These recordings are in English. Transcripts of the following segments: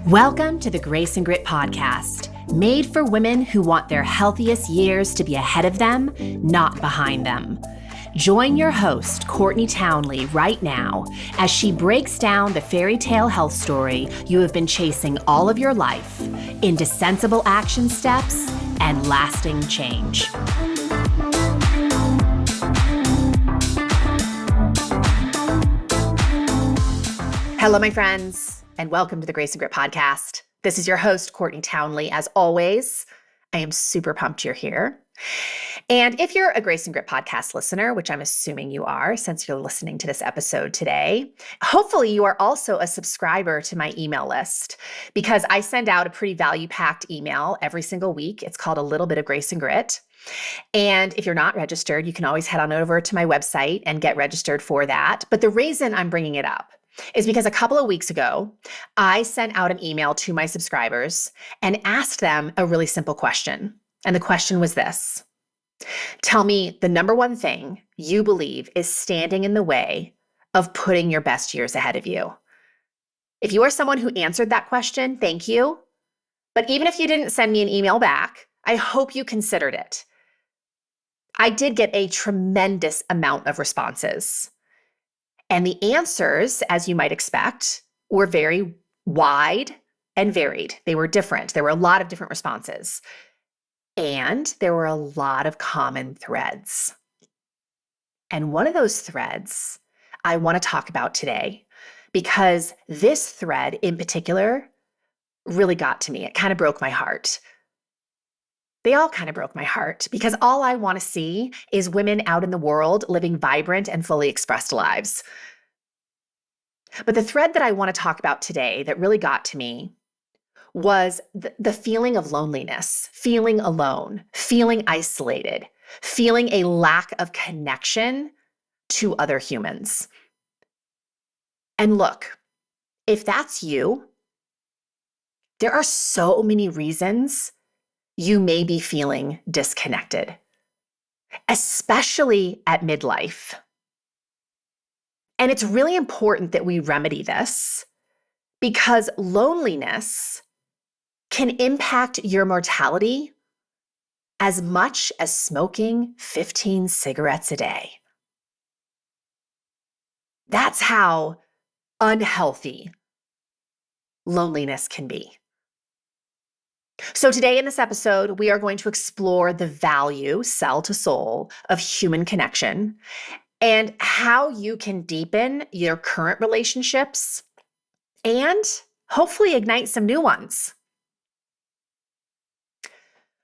Welcome to the Grace and Grit podcast, made for women who want their healthiest years to be ahead of them, not behind them. Join your host, Courtney Townley, right now as she breaks down the fairy tale health story you have been chasing all of your life into sensible action steps and lasting change. Hello, my friends, and welcome to the Grace and Grit podcast. This is your host, Courtney Townley. As always, I am super pumped you're here. And if you're a Grace and Grit podcast listener, which I'm assuming you are since you're listening to this episode today, hopefully you are also a subscriber to my email list because I send out a pretty value-packed email every single week. It's called A Little Bit of Grace and Grit. And if you're not registered, you can always head on over to my website and get registered for that. But the reason I'm bringing it up is because a couple of weeks ago, I sent out an email to my subscribers and asked them a really simple question. And the question was this: tell me the number one thing you believe is standing in the way of putting your best years ahead of you. If you are someone who answered that question, thank you. But even if you didn't send me an email back, I hope you considered it. I did get a tremendous amount of responses. And the answers, as you might expect, were very wide and varied. They were different. There were a lot of different responses. And there were a lot of common threads. And one of those threads I want to talk about today because this thread in particular really got to me. It kind of broke my heart. They all kind of broke my heart because all I want to see is women out in the world living vibrant and fully expressed lives. But the thread that I want to talk about today that really got to me was the feeling of loneliness, feeling alone, feeling isolated, feeling a lack of connection to other humans. And look, if that's you, there are so many reasons you may be feeling disconnected, especially at midlife. And it's really important that we remedy this because loneliness can impact your mortality as much as smoking 15 cigarettes a day. That's how unhealthy loneliness can be. So today in this episode, we are going to explore the value, cell to soul, of human connection and how you can deepen your current relationships and hopefully ignite some new ones.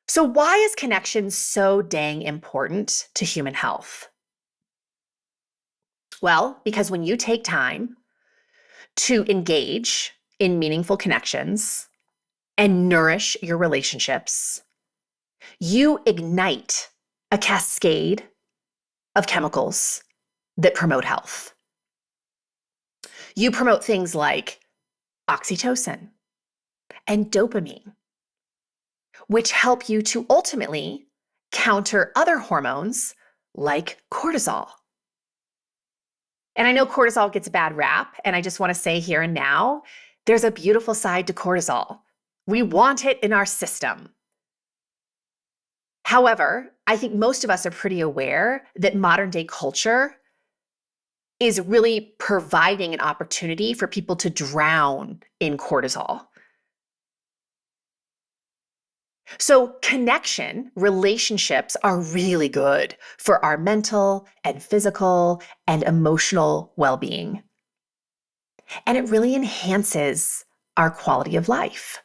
So why is connection so dang important to human health? Well, because when you take time to engage in meaningful connections and nourish your relationships, you ignite a cascade of chemicals that promote health. You promote things like oxytocin and dopamine, which help you to ultimately counter other hormones like cortisol. And I know cortisol gets a bad rap, and I just want to say here and now, there's a beautiful side to cortisol. We want it in our system. However, I think most of us are pretty aware that modern day culture is really providing an opportunity for people to drown in cortisol. So connection, relationships are really good for our mental and physical and emotional well-being. And it really enhances our quality of life.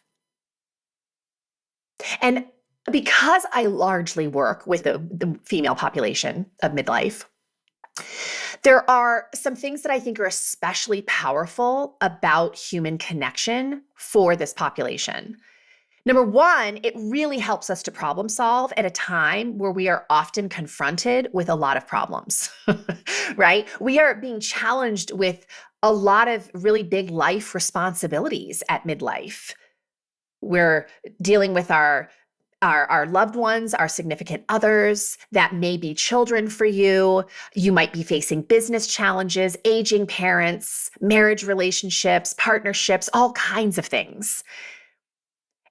And because I largely work with the female population of midlife, there are some things that I think are especially powerful about human connection for this population. Number one, it really helps us to problem solve at a time where we are often confronted with a lot of problems, right? We are being challenged with a lot of really big life responsibilities at midlife. We're dealing with our our loved ones, our significant others, that may be children for you. You might be facing business challenges, aging parents, marriage relationships, partnerships, all kinds of things.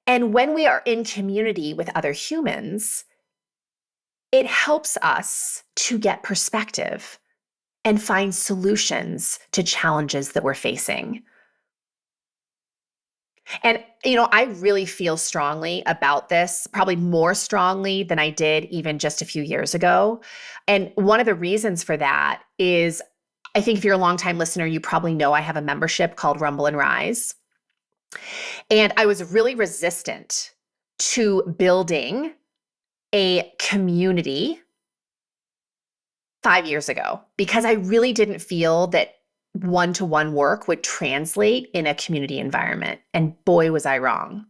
And when we are in community with other humans, it helps us to get perspective and find solutions to challenges that we're facing. And, I really feel strongly about this, probably more strongly than I did even just a few years ago. And one of the reasons for that is, I think if you're a longtime listener, you probably know I have a membership called Rumble and Rise. And I was really resistant to building a community 5 years ago because I really didn't feel that one-to-one work would translate in a community environment. And boy, was I wrong.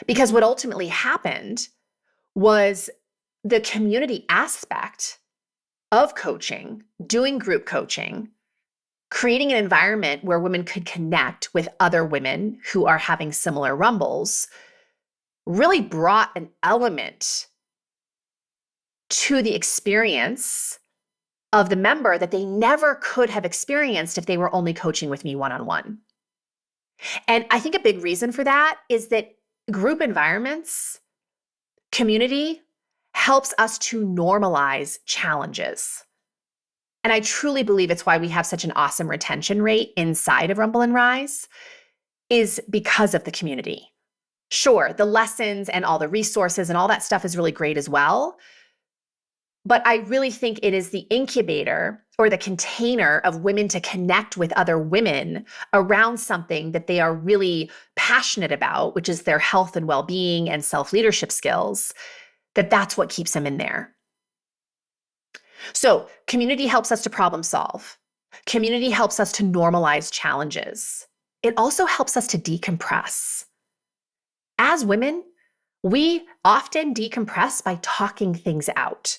Because what ultimately happened was the community aspect of coaching, doing group coaching, creating an environment where women could connect with other women who are having similar rumbles, really brought an element to the experience of the member that they never could have experienced if they were only coaching with me one-on-one. And I think a big reason for that is that group environments, community, helps us to normalize challenges. And I truly believe it's why we have such an awesome retention rate inside of Rumble and Rise, is because of the community. Sure, the lessons and all the resources and all that stuff is really great as well. But I really think it is the incubator or the container of women to connect with other women around something that they are really passionate about, which is their health and well-being and self-leadership skills, that's what keeps them in there. So community helps us to problem solve. Community helps us to normalize challenges. It also helps us to decompress. As women, we often decompress by talking things out.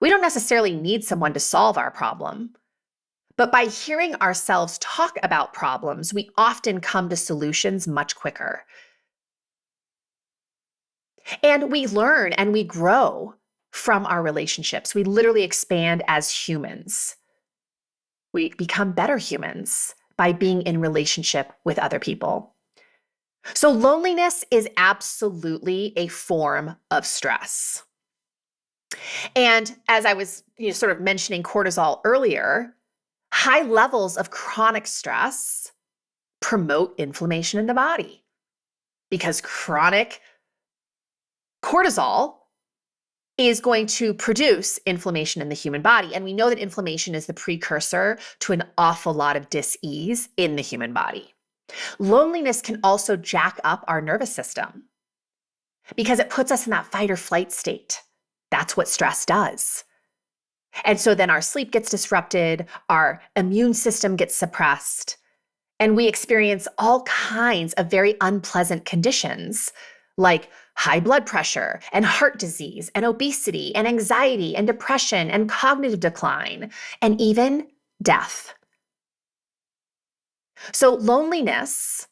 We don't necessarily need someone to solve our problem, but by hearing ourselves talk about problems, we often come to solutions much quicker. And we learn and we grow from our relationships. We literally expand as humans. We become better humans by being in relationship with other people. So loneliness is absolutely a form of stress. And as I was sort of mentioning cortisol earlier, high levels of chronic stress promote inflammation in the body because chronic cortisol is going to produce inflammation in the human body. And we know that inflammation is the precursor to an awful lot of dis-ease in the human body. Loneliness can also jack up our nervous system because it puts us in that fight or flight state. That's what stress does. And so then our sleep gets disrupted, our immune system gets suppressed, and we experience all kinds of very unpleasant conditions like high blood pressure and heart disease and obesity and anxiety and depression and cognitive decline and even death. So loneliness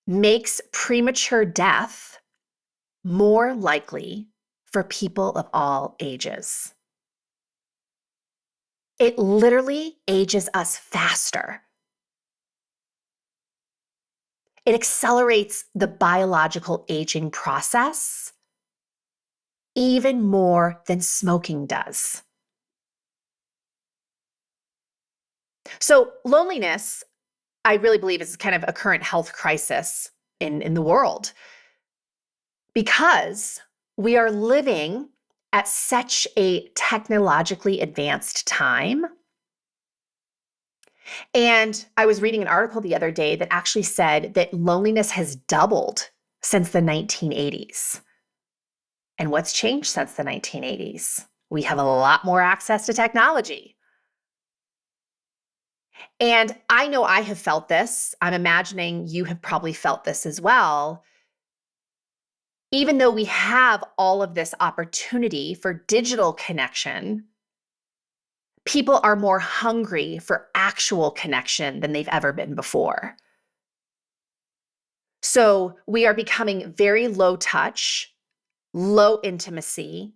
makes premature death more likely for people of all ages. It literally ages us faster. It accelerates the biological aging process even more than smoking does. So loneliness, I really believe, is kind of a current health crisis in the world because we are living at such a technologically advanced time. And I was reading an article the other day that actually said that loneliness has doubled since the 1980s. And what's changed since the 1980s? We have a lot more access to technology. And I know I have felt this. I'm imagining you have probably felt this as well. Even though we have all of this opportunity for digital connection, people are more hungry for actual connection than they've ever been before. So we are becoming very low touch, low intimacy,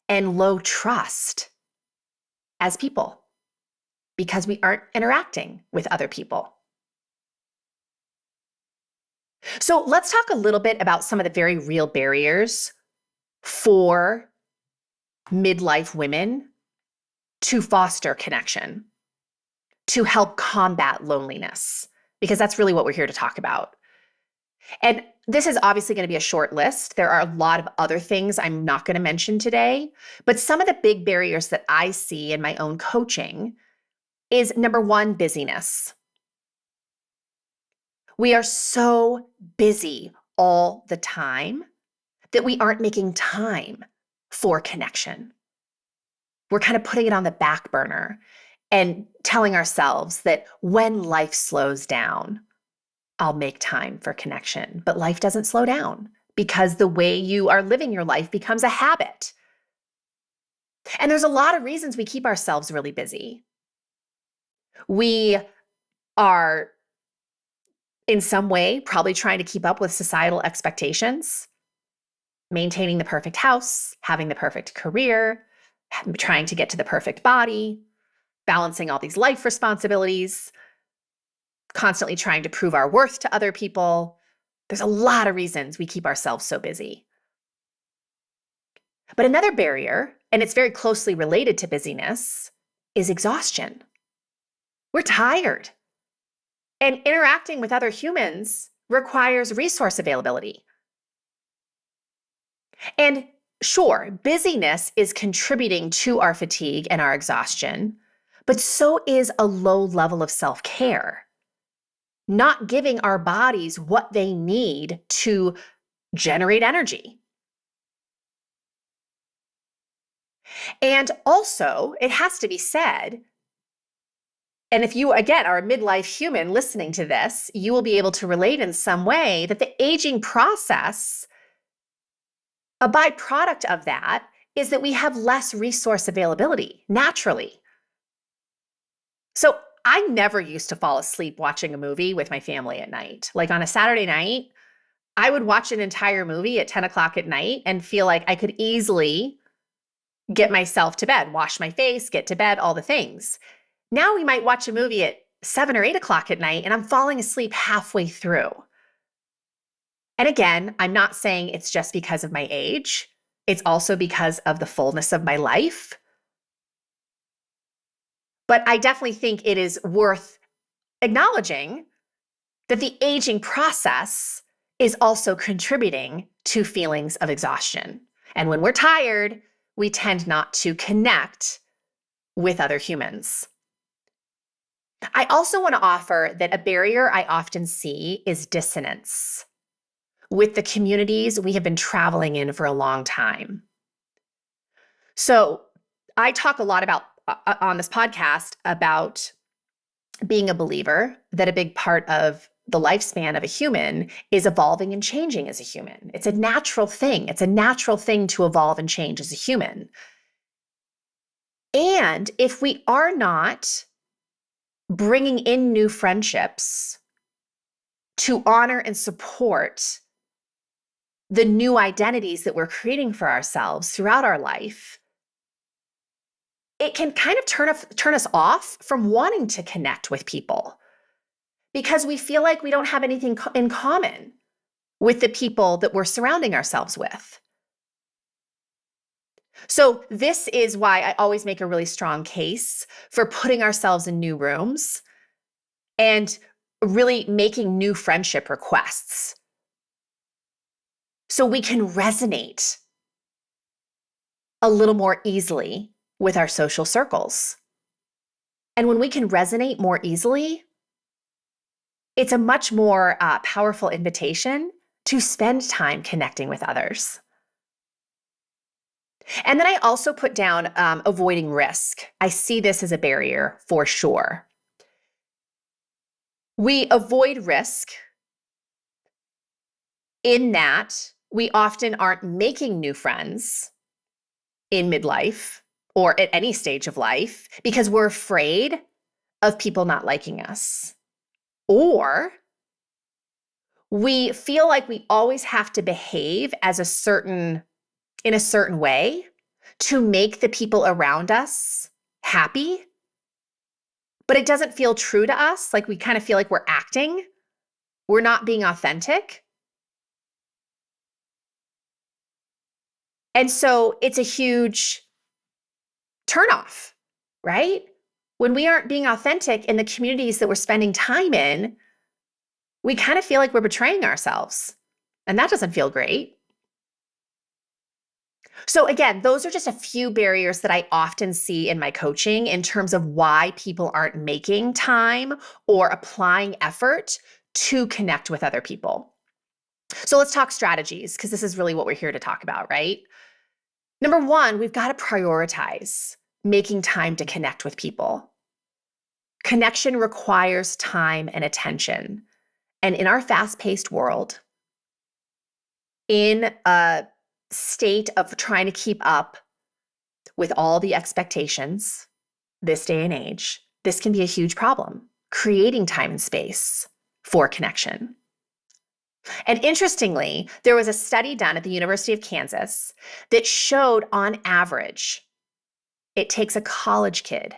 and low trust as people because we aren't interacting with other people. So let's talk a little bit about some of the very real barriers for midlife women to foster connection, to help combat loneliness, because that's really what we're here to talk about. And this is obviously going to be a short list. There are a lot of other things I'm not going to mention today, but some of the big barriers that I see in my own coaching is number one, busyness. We are so busy all the time that we aren't making time for connection. We're kind of putting it on the back burner and telling ourselves that when life slows down, I'll make time for connection. But life doesn't slow down because the way you are living your life becomes a habit. And there's a lot of reasons we keep ourselves really busy. We are in some way probably trying to keep up with societal expectations, maintaining the perfect house, having the perfect career, trying to get to the perfect body, balancing all these life responsibilities, constantly trying to prove our worth to other people. There's a lot of reasons we keep ourselves so busy. But another barrier, and it's very closely related to busyness, is exhaustion. We're tired. And interacting with other humans requires resource availability. And sure, busyness is contributing to our fatigue and our exhaustion, but so is a low level of self-care. Not giving our bodies what they need to generate energy. And also, it has to be said, and if you, again, are a midlife human listening to this, you will be able to relate in some way that the aging process, a byproduct of that, is that we have less resource availability naturally. So I never used to fall asleep watching a movie with my family at night. Like on a Saturday night, I would watch an entire movie at 10 o'clock at night and feel like I could easily get myself to bed, wash my face, get to bed, all the things. Now we might watch a movie at 7 or 8 o'clock at night and I'm falling asleep halfway through. And again, I'm not saying it's just because of my age. It's also because of the fullness of my life. But I definitely think it is worth acknowledging that the aging process is also contributing to feelings of exhaustion. And when we're tired, we tend not to connect with other humans. I also want to offer that a barrier I often see is dissonance with the communities we have been traveling in for a long time. So I talk a lot about on this podcast about being a believer that a big part of the lifespan of a human is evolving and changing as a human. It's a natural thing. It's a natural thing to evolve and change as a human. And if we are not bringing in new friendships to honor and support the new identities that we're creating for ourselves throughout our life, it can kind of turn us off from wanting to connect with people because we feel like we don't have anything in common with the people that we're surrounding ourselves with. So this is why I always make a really strong case for putting ourselves in new rooms and really making new friendship requests so we can resonate a little more easily with our social circles. And when we can resonate more easily, it's a much more powerful invitation to spend time connecting with others. And then I also put down avoiding risk. I see this as a barrier for sure. We avoid risk in that we often aren't making new friends in midlife or at any stage of life because we're afraid of people not liking us. Or We feel like we always have to behave in a certain way to make the people around us happy, but it doesn't feel true to us. Like we kind of feel like we're acting, we're not being authentic. And so it's a huge turnoff, right? When we aren't being authentic in the communities that we're spending time in, we kind of feel like we're betraying ourselves. And that doesn't feel great. So, again, those are just a few barriers that I often see in my coaching in terms of why people aren't making time or applying effort to connect with other people. So, let's talk strategies because this is really what we're here to talk about, right? Number one, we've got to prioritize making time to connect with people. Connection requires time and attention. And in our fast paced world, in a state of trying to keep up with all the expectations this day and age, this can be a huge problem, creating time and space for connection. And interestingly, there was a study done at the University of Kansas that showed on average, it takes a college kid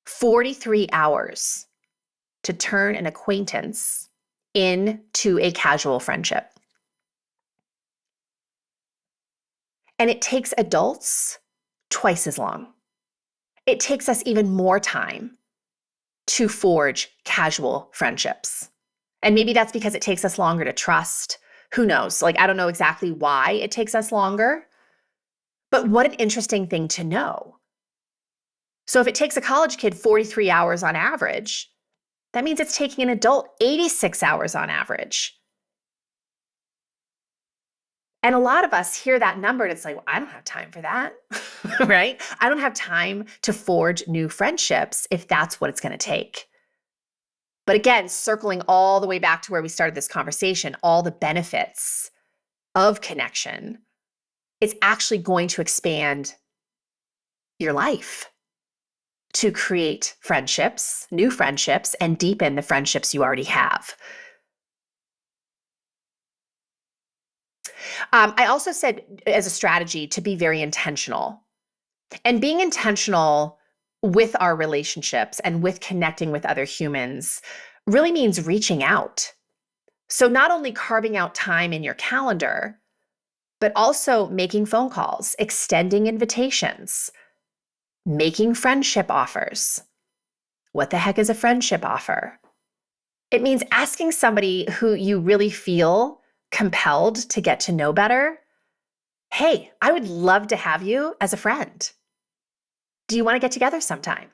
43 hours to turn an acquaintance into a casual friendship. And it takes adults twice as long. It takes us even more time to forge casual friendships. And maybe that's because it takes us longer to trust. Who knows? Like, I don't know exactly why it takes us longer, but what an interesting thing to know. So if it takes a college kid 43 hours on average, that means it's taking an adult 86 hours on average. And a lot of us hear that number and it's like, well, I don't have time for that, right? I don't have time to forge new friendships if that's what it's going to take. But again, circling all the way back to where we started this conversation, all the benefits of connection, it's actually going to expand your life to create friendships, new friendships, and deepen the friendships you already have. I also said as a strategy to be very intentional. And being intentional with our relationships and with connecting with other humans really means reaching out. So not only carving out time in your calendar, but also making phone calls, extending invitations, making friendship offers. What the heck is a friendship offer? It means asking somebody who you really feel compelled to get to know better, hey, I would love to have you as a friend. Do you want to get together sometime?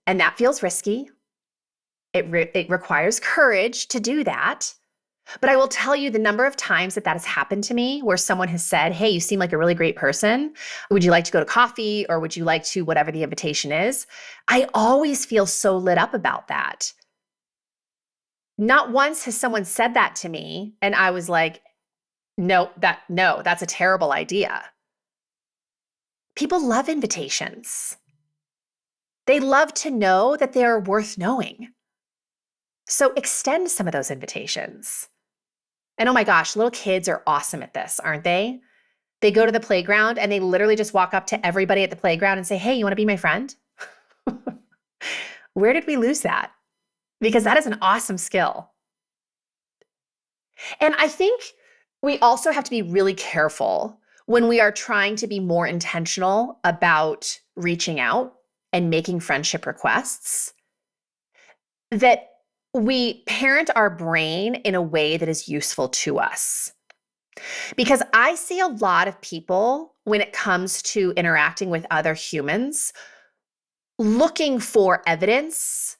And that feels risky. It requires courage to do that. But I will tell you the number of times that has happened to me where someone has said, hey, you seem like a really great person. Would you like to go to coffee or would you like to whatever the invitation is? I always feel so lit up about that. Not once has someone said that to me and I was like, no, that's a terrible idea. People love invitations. They love to know that they are worth knowing. So extend some of those invitations. And oh my gosh, little kids are awesome at this, aren't they? They go to the playground and they literally just walk up to everybody at the playground and say, hey, you want to be my friend? Where did we lose that? Because that is an awesome skill. And I think we also have to be really careful when we are trying to be more intentional about reaching out and making friendship requests, that we parent our brain in a way that is useful to us. Because I see a lot of people when it comes to interacting with other humans looking for evidence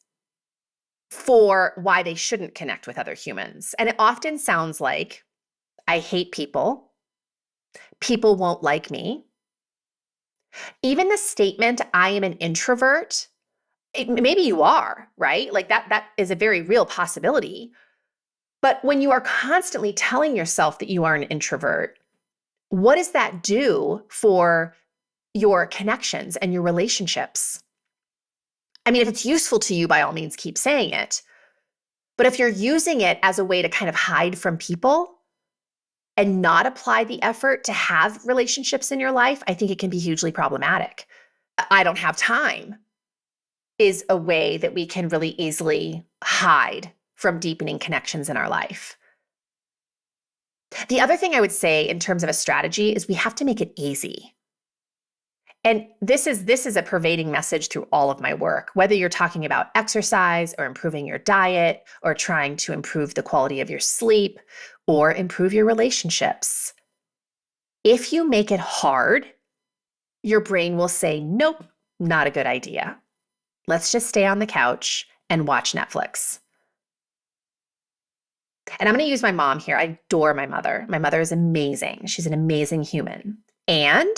for why they shouldn't connect with other humans. And it often sounds like, I hate people. People won't like me. Even the statement, I am an introvert, maybe you are, right? Like that is a very real possibility. But when you are constantly telling yourself that you are an introvert, what does that do for your connections and your relationships? I mean, if it's useful to you, by all means, keep saying it. But if you're using it as a way to kind of hide from people and not apply the effort to have relationships in your life, I think it can be hugely problematic. I don't have time is a way that we can really easily hide from deepening connections in our life. The other thing I would say in terms of a strategy is we have to make it easy. And this is a pervading message through all of my work, whether you're talking about exercise or improving your diet or trying to improve the quality of your sleep or improve your relationships. If you make it hard, your brain will say, nope, not a good idea. Let's just stay on the couch and watch Netflix. And I'm going to use my mom here. I adore my mother. My mother is amazing. She's an amazing human. And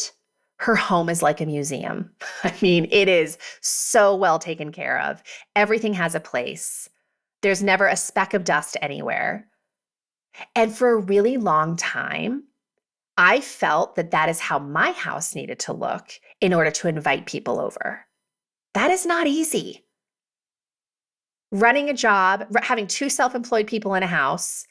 her home is like a museum. I mean, it is so well taken care of. Everything has a place. There's never a speck of dust anywhere. And for a really long time, I felt that that is how my house needed to look in order to invite people over. That is not easy. Running a job, having two self-employed people in a house,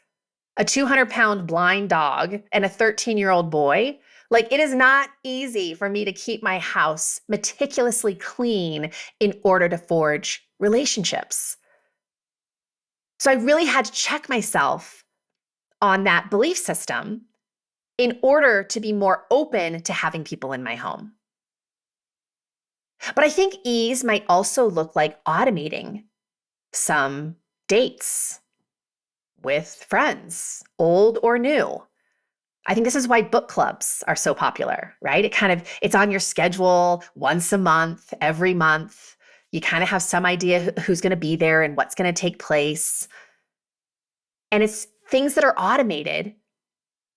a 200-pound blind dog, and a 13-year-old boy, like it is not easy for me to keep my house meticulously clean in order to forge relationships. So I really had to check myself on that belief system in order to be more open to having people in my home. But I think ease might also look like automating some dates with friends, old or new. I think this is why book clubs are so popular, right? It's on your schedule once a month, every month. You kind of have some idea who's going to be there and what's going to take place. And it's things that are automated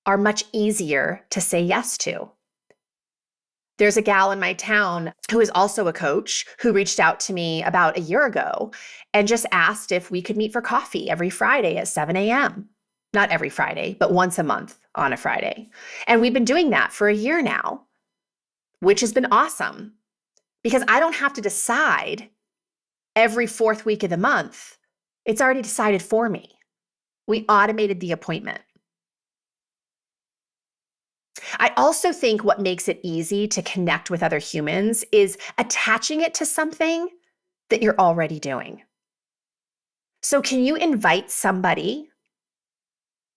are much easier to say yes to. There's a gal in my town who is also a coach who reached out to me about a year ago and just asked if we could meet for coffee every Friday at 7 a.m. Not every Friday, but once a month on a Friday. And we've been doing that for a year now, which has been awesome because I don't have to decide every fourth week of the month. It's already decided for me. We automated the appointment. I also think what makes it easy to connect with other humans is attaching it to something that you're already doing. So can you invite somebody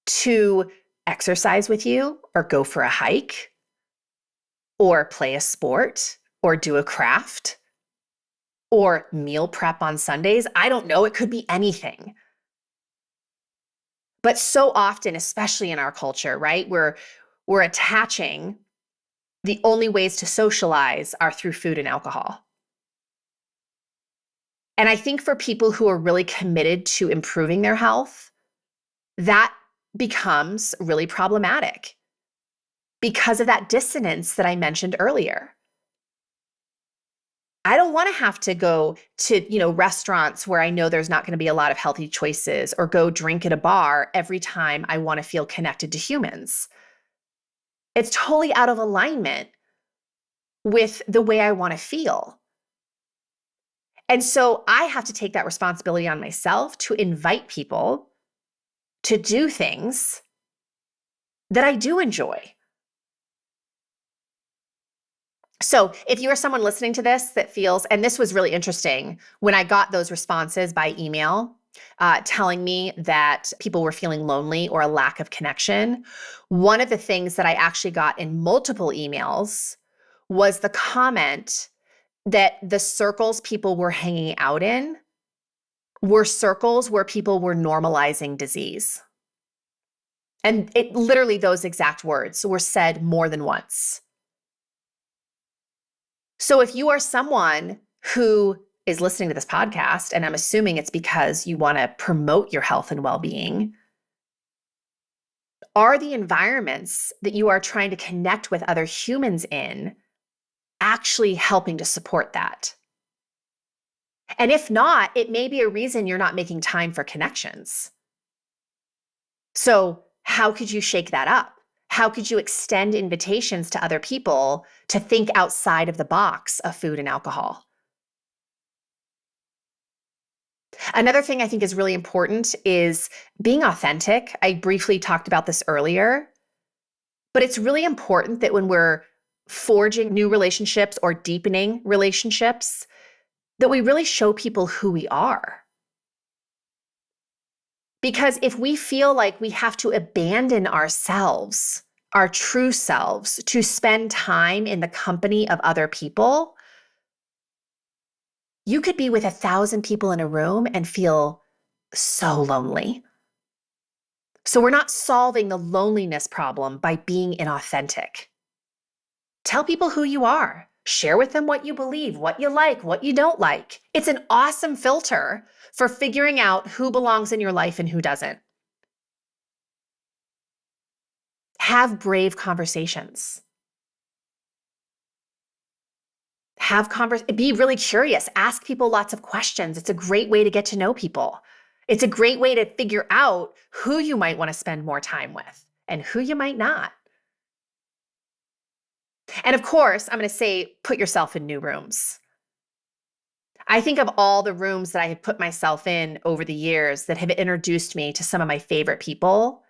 to exercise with you or go for a hike or play a sport or do a craft or meal prep on Sundays? I don't know. It could be anything. But so often, especially in our culture, right, we're attaching the only ways to socialize are through food and alcohol. And I think for people who are really committed to improving their health, that becomes really problematic because of that dissonance that I mentioned earlier. I don't want to have to go to, restaurants where I know there's not going to be a lot of healthy choices or go drink at a bar every time I want to feel connected to humans. It's totally out of alignment with the way I want to feel. And so I have to take that responsibility on myself to invite people to do things that I do enjoy. So if you are someone listening to this that feels, and this was really interesting, when I got those responses by email telling me that people were feeling lonely or a lack of connection, one of the things that I actually got in multiple emails was the comment that the circles people were hanging out in were circles where people were normalizing disease. And it literally, those exact words were said more than once. So if you are someone who is listening to this podcast, and I'm assuming it's because you want to promote your health and well-being, are the environments that you are trying to connect with other humans in actually helping to support that? And if not, it may be a reason you're not making time for connections. So how could you shake that up? How could you extend invitations to other people to think outside of the box of food and alcohol? Another thing I think is really important is being authentic. I briefly talked about this earlier, but it's really important that when we're forging new relationships or deepening relationships, that we really show people who we are. Because if we feel like we have to abandon ourselves, our true selves, to spend time in the company of other people, you could be with 1,000 people in a room and feel so lonely. So we're not solving the loneliness problem by being inauthentic. Tell people who you are. Share with them what you believe, what you like, what you don't like. It's an awesome filter for figuring out who belongs in your life and who doesn't. Have brave conversations. Be really curious. Ask people lots of questions. It's a great way to get to know people. It's a great way to figure out who you might want to spend more time with and who you might not. And of course, I'm going to say, put yourself in new rooms. I think of all the rooms that I have put myself in over the years that have introduced me to some of my favorite people.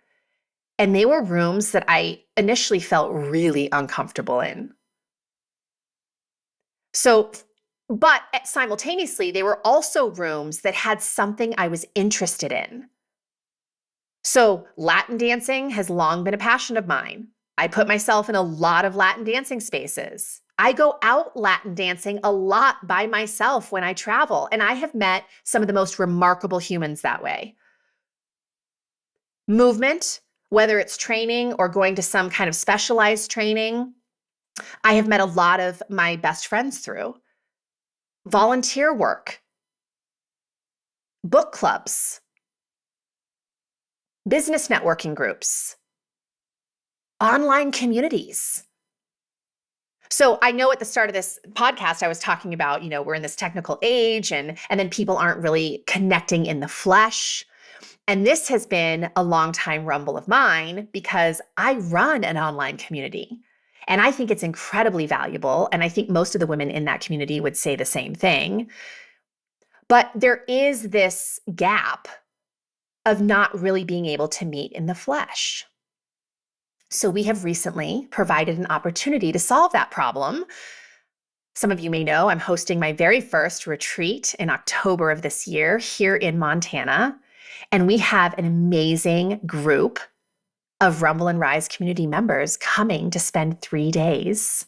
And they were rooms that I initially felt really uncomfortable in. So, but simultaneously, they were also rooms that had something I was interested in. So Latin dancing has long been a passion of mine. I put myself in a lot of Latin dancing spaces. I go out Latin dancing a lot by myself when I travel, and I have met some of the most remarkable humans that way. Movement, whether it's training or going to some kind of specialized training, I have met a lot of my best friends through. Volunteer work, book clubs, business networking groups, online communities. So I know at the start of this podcast, I was talking about, we're in this technical age and then people aren't really connecting in the flesh. And this has been a long time rumble of mine because I run an online community and I think it's incredibly valuable. And I think most of the women in that community would say the same thing. But there is this gap of not really being able to meet in the flesh. So we have recently provided an opportunity to solve that problem. Some of you may know I'm hosting my very first retreat in October of this year here in Montana. And we have an amazing group of Rumble and Rise community members coming to spend 3 days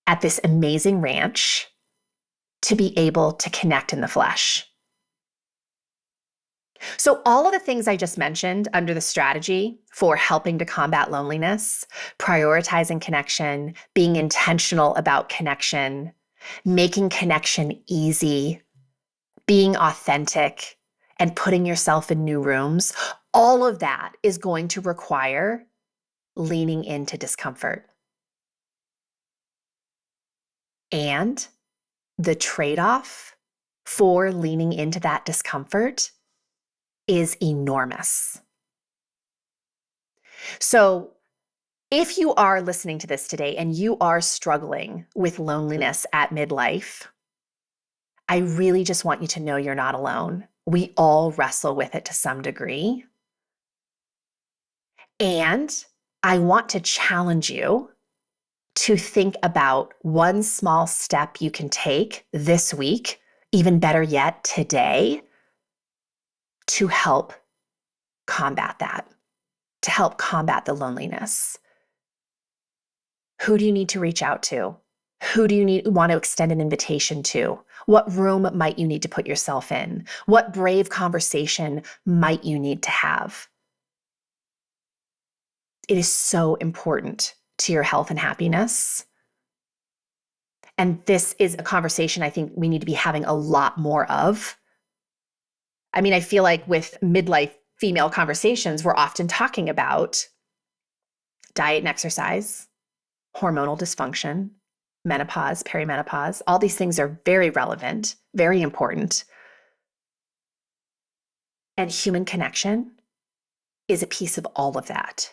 at this amazing ranch to be able to connect in the flesh. So all of the things I just mentioned under the strategy for helping to combat loneliness, prioritizing connection, being intentional about connection, making connection easy, being authentic, and putting yourself in new rooms, all of that is going to require leaning into discomfort. And the trade-off for leaning into that discomfort is enormous. So if you are listening to this today and you are struggling with loneliness at midlife, I really just want you to know you're not alone. We all wrestle with it to some degree. And I want to challenge you to think about one small step you can take this week, even better yet, today, to help combat that, to help combat the loneliness. Who do you need to reach out to? Who do you want to extend an invitation to? What room might you need to put yourself in? What brave conversation might you need to have? It is so important to your health and happiness. And this is a conversation I think we need to be having a lot more of. I mean, I feel like with midlife female conversations, we're often talking about diet and exercise, hormonal dysfunction, menopause, perimenopause. All these things are very relevant, very important. And human connection is a piece of all of that.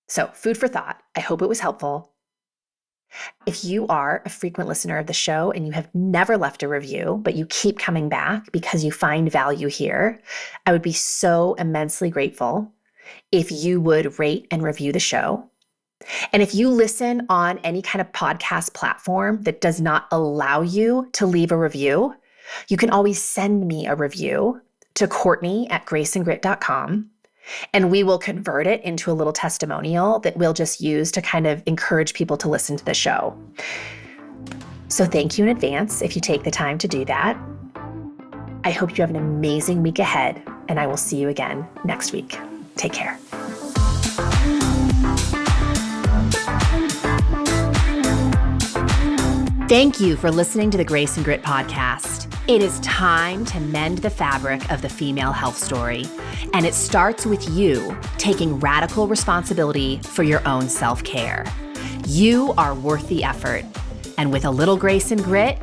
So, food for thought. I hope it was helpful. If you are a frequent listener of the show and you have never left a review, but you keep coming back because you find value here, I would be so immensely grateful if you would rate and review the show. And if you listen on any kind of podcast platform that does not allow you to leave a review, you can always send me a review to Courtney@graceandgrit.com. And we will convert it into a little testimonial that we'll just use to kind of encourage people to listen to the show. So thank you in advance if you take the time to do that. I hope you have an amazing week ahead, and I will see you again next week. Take care. Thank you for listening to the Grace and Grit podcast. It is time to mend the fabric of the female health story. And it starts with you taking radical responsibility for your own self-care. You are worth the effort. And with a little grace and grit,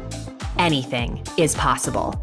anything is possible.